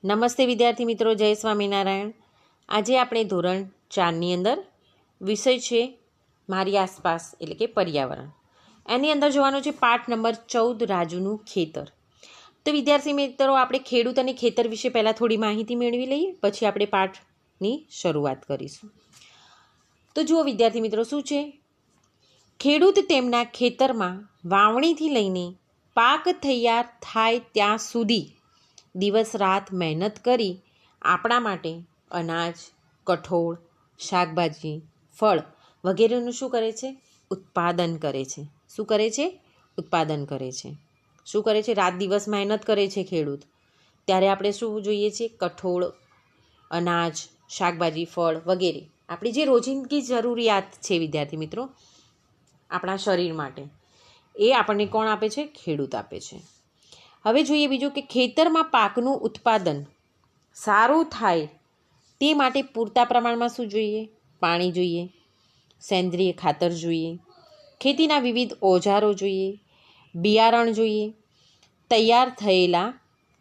નમસ્તે વિદ્યાર્થી મિત્રો, જય સ્વામિનારાયણ. આજે આપણે ધોરણ 4ની અંદર વિષય છે મારી આસપાસ એટલે કે પર્યાવરણ. એની અંદર જોવાનું છે પાઠ નંબર 14 રાજુનું ખેતર. તો વિદ્યાર્થી મિત્રો, આપણે ખેડૂત અને ખેતર વિશે પહેલાં થોડી માહિતી મેળવી લઈએ, પછી આપણે પાઠની શરૂઆત કરીશું. તો જુઓ વિદ્યાર્થી મિત્રો, શું છે? ખેડૂત તેમના ખેતરમાં વાવણીથી લઈને પાક તૈયાર થાય ત્યાં સુધી દિવસ રાત મહેનત કરી આપણા માટે અનાજ, કઠોળ, શાકભાજી, ફળ વગેરેનું શું કરે છે? ઉત્પાદન કરે છે. શું કરે છે? ઉત્પાદન કરે છે. શું કરે છે? રાત દિવસ મહેનત કરે છે ખેડૂત. ત્યારે આપણે શું જોઈએ છે? કઠોળ, અનાજ, શાકભાજી, ફળ વગેરે આપણી જે રોજિંદગી જરૂરિયાત છે વિદ્યાર્થી મિત્રો આપણા શરીર માટે, એ આપણને કોણ આપે છે? ખેડૂત આપે છે. હવે જોઈએ બીજું કે ખેતરમાં પાકનું ઉત્પાદન સારું થાય તે માટે પૂરતા પ્રમાણમાં શું જોઈએ? પાણી જોઈએ, સેન્દ્રિય ખાતર જોઈએ, ખેતીના વિવિધ ઓજારો જોઈએ, બિયારણ જોઈએ, તૈયાર થયેલા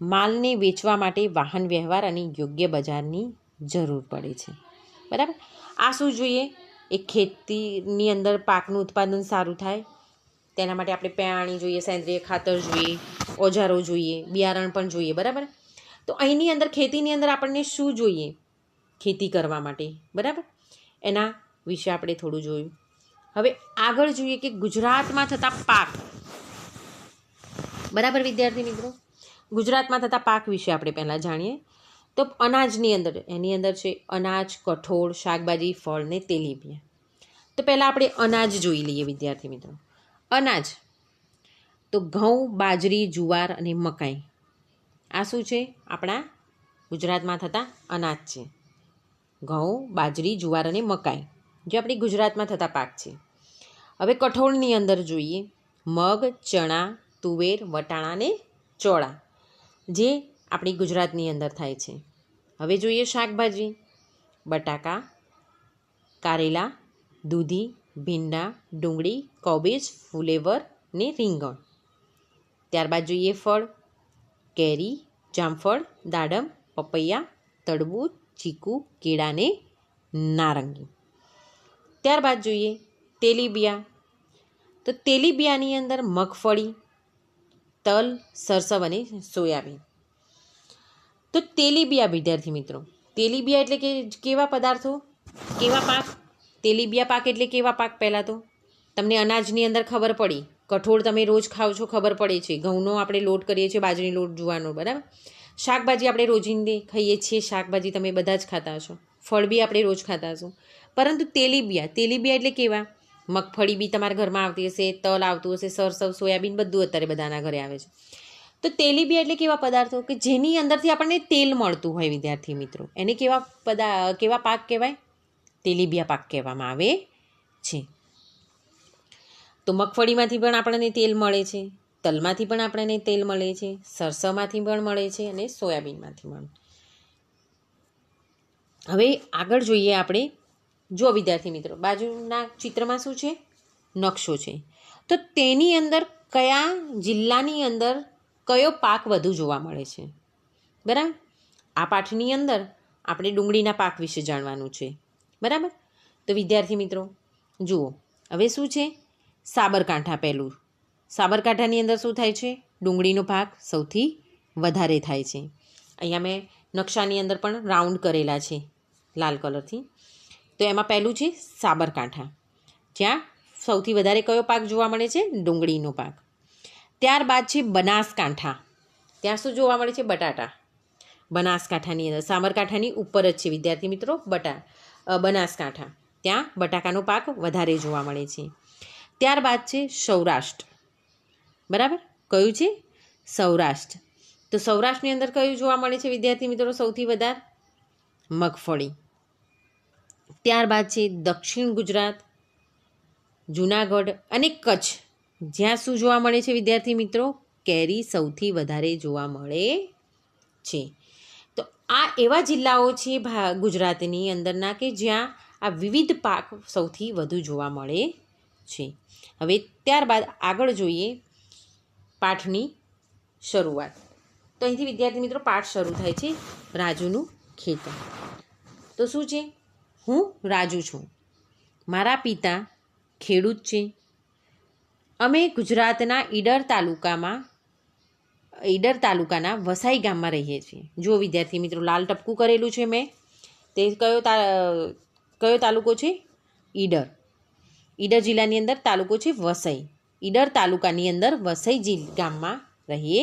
માલને વેચવા માટે વાહન વ્યવહાર અને યોગ્ય બજારની જરૂર પડે છે. બરાબર? આ શું જોઈએ? એ ખેતીની અંદર પાકનું ઉત્પાદન સારું થાય તેના માટે આપણે પાણી જોઈએ, સેન્દ્રિય ખાતર જોઈએ, ઓજારો જોઈએ, બિયારણ પણ જોઈએ. બરાબર? તો અહીંની અંદર ખેતીની અંદર આપણને શું જોઈએ ખેતી કરવા માટે? બરાબર? એના વિશે આપણે થોડું જોયું. હવે આગળ જોઈએ કે ગુજરાતમાં થતા પાક. બરાબર વિદ્યાર્થી મિત્રો, ગુજરાતમાં થતા પાક વિશે આપણે પહેલાં જાણીએ. તો અનાજની અંદર, એની અંદર છે અનાજ, કઠોળ, શાકભાજી, ફળ ને તેલીબિયાં. તો પહેલાં આપણે અનાજ જોઈ લઈએ વિદ્યાર્થી મિત્રો. અનાજ તો ઘઉં, બાજરી, જુવાર અને મકાઈ. આ શું છે? આપણા ગુજરાતમાં થતા અનાજ છે. ઘઉં, બાજરી, જુવાર અને મકાઈ જે આપણી ગુજરાતમાં થતા પાક છે. હવે કઠોળની અંદર જોઈએ મગ, ચણા, તુવેર, વટાણા અને ચોળા જે આપણી ગુજરાતની અંદર થાય છે. હવે જોઈએ શાકભાજી. બટાકા, કારેલા, દૂધી, ભીંડા, ડુંગળી, કોબીજ, ફુલેવર ને રીંગણ. ત્યારબાદ જોઈએ ફળ. કેરી, જામફળ, દાડમ, પપૈયા, તરબૂચ, ચીકુ, કેળા ને નારંગી. ત્યારબાદ જોઈએ તેલીબિયાં. તો તેલીબિયાંની અંદર મગફળી, તલ, સરસવ અને સોયાબીન. તો તેલીબિયાં વિદ્યાર્થી મિત્રો, તેલીબિયાં એટલે કે કેવા પદાર્થો, કેવા પાક? તેલીબિયાં પાક એટલે કેવા પાક? પહેલાં તો તમને અનાજની અંદર ખબર પડી. કઠોળ તમે રોજ ખાઓ છો, ખબર પડે છે. ઘઉંનો આપણે લોટ કરીએ છીએ, બાજરીનો લોટ, જુવારનો. બરાબર? શાકભાજી આપણે રોજિંદે ખાઈએ છીએ, શાકભાજી તમે બધા જ ખાતા હશો. ફળ બી આપણે રોજ ખાતા હશો. પરંતુ તેલીબિયાં એટલે કેવા? મગફળી બી તમારા ઘરમાં આવતી હશે, તલ આવતું હશે, સરસવ, સોયાબીન બધું અત્યારે બધાના ઘરે આવે છે. તો તેલીબિયાં એટલે કેવા પદાર્થો કે જેની અંદરથી આપણને તેલ મળતું હોય વિદ્યાર્થી મિત્રો, એને કેવા પાક કહેવાય? તેલીબિયાં પાક કહેવામાં આવે છે. તો મગફળીમાંથી પણ આપણને તેલ મળે છે, તલમાંથી પણ આપણને તેલ મળે છે, સરસવમાંથી પણ મળે છે અને સોયાબીનમાંથી મળે. હવે આગળ જોઈએ આપણે. જો વિદ્યાર્થી મિત્રો, બાજુના ચિત્રમાં શું છે? નકશો છે. તો તેની અંદર કયા જિલ્લાની અંદર કયો પાક વધુ જોવા મળે છે? બરાબર? આ પાઠની અંદર આપણે ડુંગળીના પાક વિશે જાણવાનું છે. બરાબર? તો વિદ્યાર્થી મિત્રો જુઓ, હવે શું છે? સાબરકાંઠા પહેલું. સાબરકાંઠાની અંદર શું થાય છે? ડુંગળીનો પાક સૌથી વધારે થાય છે. અહીંયા મેં નકશાની અંદર પણ રાઉન્ડ કરેલા છે લાલ કલરથી. તો એમાં પહેલું છે સાબરકાંઠા, જ્યાં સૌથી વધારે કયો પાક જોવા મળે છે? ડુંગળીનો પાક. ત્યારબાદ છે બનાસકાંઠા. ત્યાં શું જોવા મળે છે? બટાટા. બનાસકાંઠાની અંદર, સાબરકાંઠાની ઉપર જ છે વિદ્યાર્થી મિત્રો બનાસકાંઠા. ત્યાં બટાકાનો પાક વધારે જોવા મળે છે. ત્યારબાદ છે સૌરાષ્ટ્ર. બરાબર? કયું છે? સૌરાષ્ટ્ર. તો સૌરાષ્ટ્રની અંદર કયું જોવા મળે છે વિદ્યાર્થી મિત્રો સૌથી વધારે? મગફળી. ત્યારબાદ છે દક્ષિણ ગુજરાત, જૂનાગઢ અને કચ્છ, જ્યાં શું જોવા મળે છે વિદ્યાર્થી મિત્રો? કેરી સૌથી વધારે જોવા મળે છે. તો આ એવા જિલ્લાઓ છે ગુજરાતની અંદરના કે જ્યાં આ વિવિધ પાક સૌથી વધુ જોવા મળે છે. હવે ત્યારબાદ આગળ જોઈએ પાઠની શરૂઆત. તો અહીંથી વિદ્યાર્થી મિત્રો પાઠ શરૂ થાય છે, રાજુનું ખેતર. તો શું છે? હું રાજુ છું. મારા પિતા ખેડૂત છે. અમે ગુજરાતના ઈડર તાલુકાના વસાઈ ગામમાં રહીએ છીએ. જો વિદ્યાર્થી મિત્રો, લાલ ટપકું કરેલું છે મેં, તે કયો તાલુકો છે? ઈડર. ઈડર જિલ્લાની અંદર તાલુકો છે વસઈ. ઈડર તાલુકાની અંદર વસઈ ગામમાં રહીએ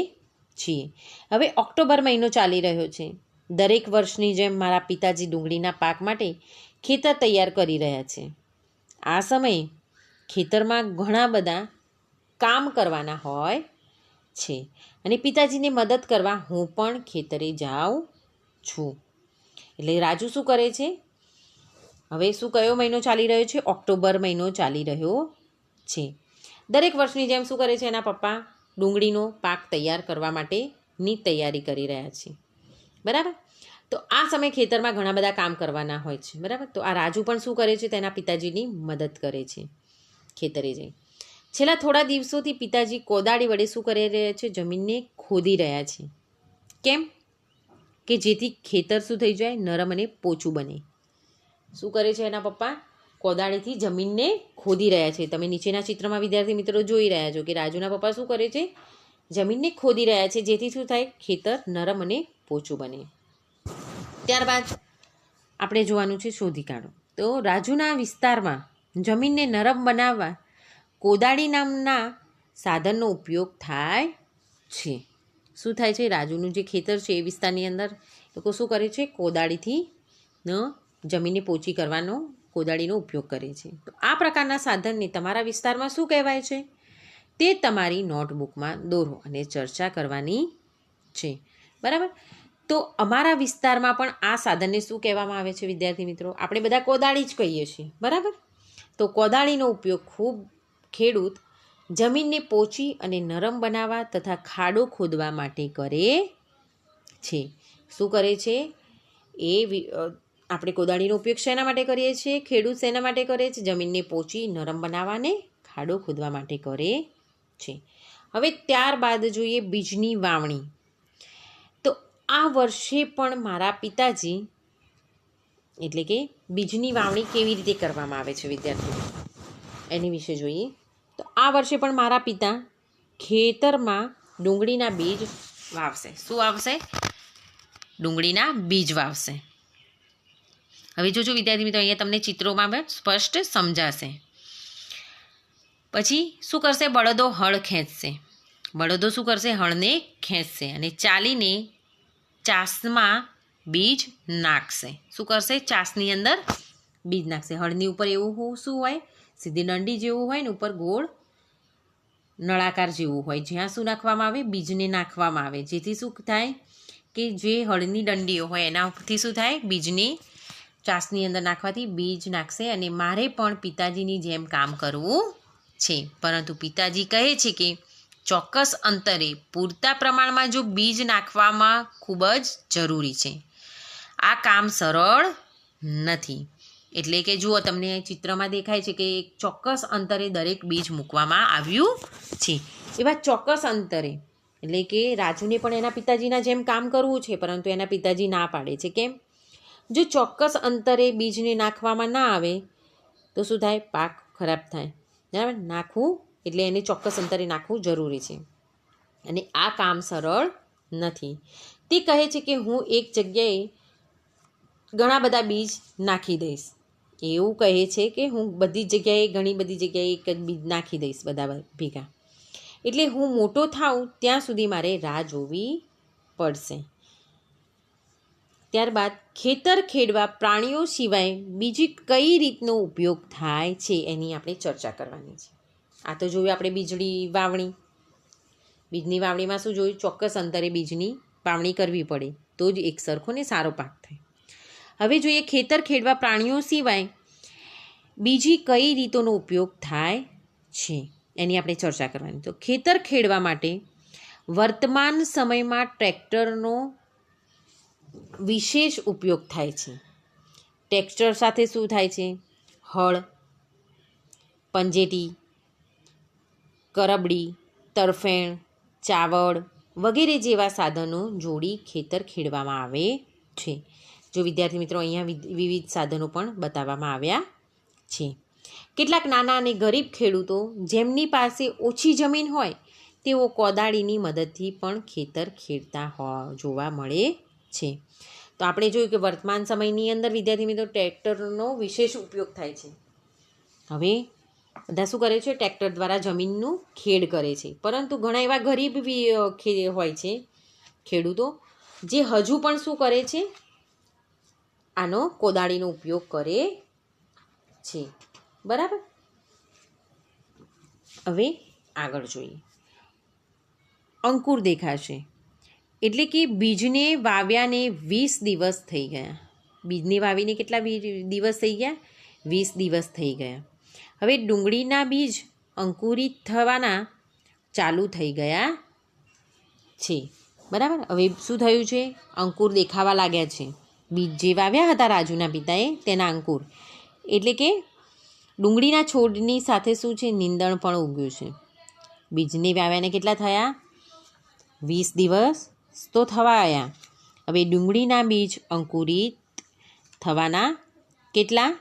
છીએ. હવે ઓક્ટોબર મહિનો ચાલી રહ્યો છે. દરેક વર્ષની જેમ મારા પિતાજી ડુંગળીના પાક માટે ખેતર તૈયાર કરી રહ્યા છે. આ સમયે ખેતરમાં ઘણા બધા કામ કરવાના હોય છે અને પિતાજીને મદદ કરવા હું પણ ખેતરે જાઉં છું. એટલે રાજુ શું કરે છે? હવે કયો મહિનો ચાલી રહ્યો છે? ઓક્ટોબર મહિનો ચાલી રહ્યો છે. દરેક વર્ષની જેમ શું કરે છે? એના પપ્પા ડુંગળીનો પાક તૈયાર કરવા માટેની તૈયારી કરી રહ્યા છે. બરાબર? તો આ સમયે ખેતરમાં ઘણા બધા કામ કરવાના હોય છે. બરાબર? તો આ રાજુ પણ શું કરે છે? તેના પિતાજીની મદદ કરે છે ખેતરે જઈ. છેલ્લા થોડા દિવસોથી પિતાજી કોદાળી વડે શું કરી રહ્યા છે? જમીનને ખોદી રહ્યા છે. કેમ? કે જેથી ખેતર શું થઈ જાય? નરમ અને પોચું બને. શું કરે છે એના પપ્પા? કોદાળીથી જમીનને ખોદી રહ્યા છે. તમે નીચેના ચિત્રમાં વિદ્યાર્થી મિત્રો જોઈ રહ્યા છો કે રાજુના પપ્પા શું કરે છે? જમીનને ખોદી રહ્યા છે, જેથી શું થાય? ખેતર નરમ અને પોચું બને. ત્યારબાદ આપણે જોવાનું છે શોધી કાઢો. તો રાજુના વિસ્તારમાં જમીનને નરમ બનાવવા કોદાળી નામના સાધનનો ઉપયોગ થાય છે. શું થાય છે? રાજુનું જે ખેતર છે એ વિસ્તારની અંદર લોકો શું કરે છે? કોદાળીથી જમીનને પોચી કરવાનો કોદાળીનો ઉપયોગ કરે છે. તો આ પ્રકારના સાધનને તમારા વિસ્તારમાં શું કહેવાય છે? તે તમારી નોટબુકમાં દોરો અને ચર્ચા કરવાની છે. બરાબર? તો અમારા વિસ્તારમાં પણ આ સાધનને શું કહેવામાં આવે છે વિદ્યાર્થી મિત્રો? આપણે બધા કોદાળી જ કહીએ છીએ. બરાબર? તો કોદાળીનો ઉપયોગ ખેડૂત જમીનને પોચી અને નરમ બનાવવા તથા ખાડો ખોદવા માટે કરે છે. શું કરે છે? આપણે કોદાળીનો ઉપયોગ શેના માટે કરીએ છીએ? ખેડૂત શેના માટે કરે છે? જમીનને પોચી નરમ બનાવવાને ખાડો ખોદવા માટે કરે છે. હવે ત્યારબાદ જોઈએ બીજની વાવણી. તો આ વર્ષે પણ મારા પિતાજી, એટલે કે બીજની વાવણી કેવી રીતે કરવામાં આવે છે વિદ્યાર્થીઓ, એની વિશે જોઈએ. તો આ વર્ષે પણ મારા પિતા ખેતરમાં ડુંગળીના બીજ વાવશે. શું વાવશે? ડુંગળીના બીજ વાવશે. હવે જોજો વિદ્યાર્થી મિત્રો, અહીંયા તમને ચિત્રોમાં સ્પષ્ટ સમજાશે. પછી શું કરશે? બળદો હળ ખેંચશે. બળદો શું કરશે? હળને ખેંચશે અને ચાલીને ચાસમાં બીજ નાખશે. શું કરશે? ચાસની અંદર બીજ નાખશે. હળની ઉપર એવું શું હોય? સીધી દંડી જેવું હોય ને ઉપર ગોળ નળાકાર જેવું હોય, જ્યાં શું નાખવામાં આવે? બીજને નાખવામાં આવે. જેથી શું થાય? કે જે હળની દંડીઓ હોય એનાથી શું થાય? બીજની ચાસની અંદર નાખવાથી બીજ નાખશે. અને મારે પણ પિતાજીની જેમ કામ કરવું છે, પરંતુ પિતાજી કહે છે કે ચોક્કસ અંતરે પૂરતા પ્રમાણમાં જો બીજ નાખવામાં ખૂબ જ જરૂરી છે. આ કામ સરળ નથી. એટલે કે જુઓ, તમને ચિત્રમાં દેખાય છે કે એક ચોક્કસ અંતરે દરેક બીજ મૂકવામાં આવ્યું છે. એવા ચોક્કસ અંતરે, એટલે કે રાજુને પણ એના પિતાજીના જેમ કામ કરવું છે, પરંતુ એના પિતાજી ના પાડે છે. કેમ? જો ચોક્કસ અંતરે બીજને નાખવામાં ના આવે તો શું થાય? પાક ખરાબ થાય. બરાબર? નાખવું એટલે એને ચોક્કસ અંતરે નાખવું જરૂરી છે અને આ કામ સરળ નથી. તે કહે છે કે હું એક જગ્યાએ ઘણા બધા બીજ નાખી દઈશ. એવું કહે છે કે હું ઘણી બધી જગ્યાએ એક જ બીજ નાખી દઈશ, બધા ભેગા. એટલે હું મોટો થાઉં ત્યાં સુધી મારે રાહ જોવી પડશે. ત્યારબાદ ખેતર ખેડવા પ્રાણીઓ સિવાય બીજી કઈ રીતનો ઉપયોગ થાય છે એની આપણે ચર્ચા કરવાની છે. આ તો જોયું આપણે બીજની વાવણી. બીજની વાવણીમાં શું જોયું? ચોક્કસ અંતરે બીજની વાવણી કરવી પડે તો જ એક સરખો ને સારો પાક થાય. હવે જોઈએ ખેતર ખેડવા પ્રાણીઓ સિવાય બીજી કઈ રીતોનો ઉપયોગ થાય છે એની આપણે ચર્ચા કરવાની. તો ખેતર ખેડવા માટે વર્તમાન સમયમાં ટ્રેક્ટરનો વિશેષ ઉપયોગ થાય છે. ટ્રેક્ટર સાથે શું થાય છે? હળ, પંજેટી, કરબડી, તરફેણ, ચાવડ, વગેરે જેવા સાધનો જોડી ખેતર ખેડવામાં આવે છે. જો વિદ્યાર્થી મિત્રો અહીંયા વિવિધ સાધનો પણ બતાવવામાં આવ્યા છે. કેટલાક નાના અને ગરીબ ખેડૂતો જેમની પાસે ઓછી જમીન હોય તેઓ કોદાળીની મદદથી પણ ખેતર ખેડતા જોવા મળે છે. તો આપણે જોયું કે વર્તમાન સમયની અંદર વિદ્યાર્થી મિત્રો ટ્રેક્ટરનો વિશેષ ઉપયોગ થાય છે. હવે બધા શું કરે છે? ટ્રેક્ટર દ્વારા જમીનનું ખેડ કરે છે. પરંતુ ઘણા એવા ગરીબ હોય છે ખેડૂતો જે હજુ પણ શું કરે છે? આનો કોદાળીનો ઉપયોગ કરે છે. બરાબર. હવે આગળ જોઈએ. અંકુર દેખાશે એટલે કે બીજને વાવ્યાને 20 દિવસ થઈ ગયા. બીજને વાવીને કેટલા દિવસ થઈ ગયા? 20 દિવસ થઈ ગયા. હવે ડુંગળીના બીજ અંકુરિત થવાના ચાલુ થઈ ગયા છે. બરાબર. હવે શું થયું છે? અંકુર દેખાવા લાગ્યા છે. બીજ જે વાવ્યા હતા રાજુના પિતાએ તેના અંકુર, એટલે કે ડુંગળીના છોડની સાથે શું છે? નીંદણ પણ ઉગ્યું છે. બીજને વાવ્યાને કેટલા થયા? 20 દિવસ તો થવા આવ્યા. હવે ડુંગળીના બીજ અંકુરિત થવાના કેટલા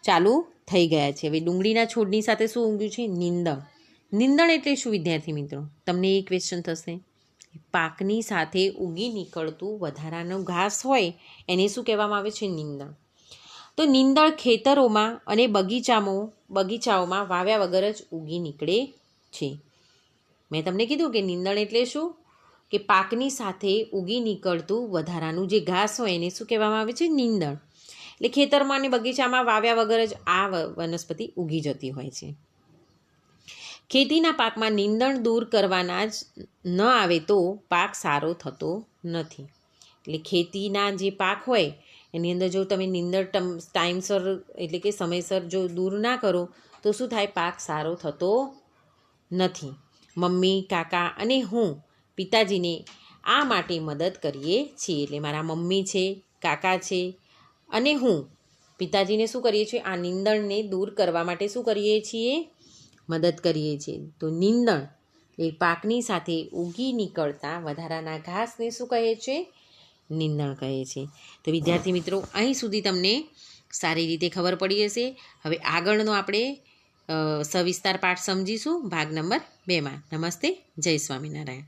ચાલુ થઈ ગયા છે. હવે ડુંગળીના છોડની સાથે શું ઉગ્યું છે? નીંદણ. નીંદણ એટલે શું વિદ્યાર્થી મિત્રો? તમને એ ક્વેશ્ચન થશે. પાકની સાથે ઉગી નીકળતું વધારાનું ઘાસ હોય એને શું કહેવામાં આવે છે? નીંદણ. તો નીંદણ ખેતરોમાં અને બગીચાઓમાં વાવ્યા વગર જ ઉગી નીકળે છે. મેં તમને કીધું કે નીંદણ એટલે શું? કે પાકની સાથે ઉગી નીકળતું વધારાનું જે ઘાસ હોય એને શું કહેવામાં આવે છે? નીંદણ. એટલે ખેતરમાં અને બગીચામાં વાવ્યા વગર જ આ વનસ્પતિ ઉગી જતી હોય છે. ખેતીના પાકમાં નીંદણ દૂર કરવાના જ ન આવે તો પાક સારો થતો નથી. એટલે ખેતીના જે પાક હોય એની અંદર જો તમે નીંદણ ટાઈમસર એટલે કે સમયસર જો દૂર ના કરો તો શું થાય? પાક સારો થતો નથી. મમ્મી, કાકા અને હું પિતાજીને આ માટે મદદ કરીએ છીએ. એટલે મારા મમ્મી છે, કાકા છે અને હું પિતાજીને શું કરીએ છીએ? આ નીંદણને દૂર કરવા માટે શું કરીએ છીએ? મદદ કરીએ છીએ. તો નીંદણ એ પાકની સાથે ઉગી નીકળતા વધારાના ઘાસને શું કહે છે? નીંદણ કહે છે. તો વિદ્યાર્થી મિત્રો અહીં સુધી તમને સારી રીતે ખબર પડી હશે. હવે આગળનો આપણે સવિસ્તાર પાઠ સમજીશું ભાગ નંબર 2માં. નમસ્તે. જય સ્વામિનારાયણ.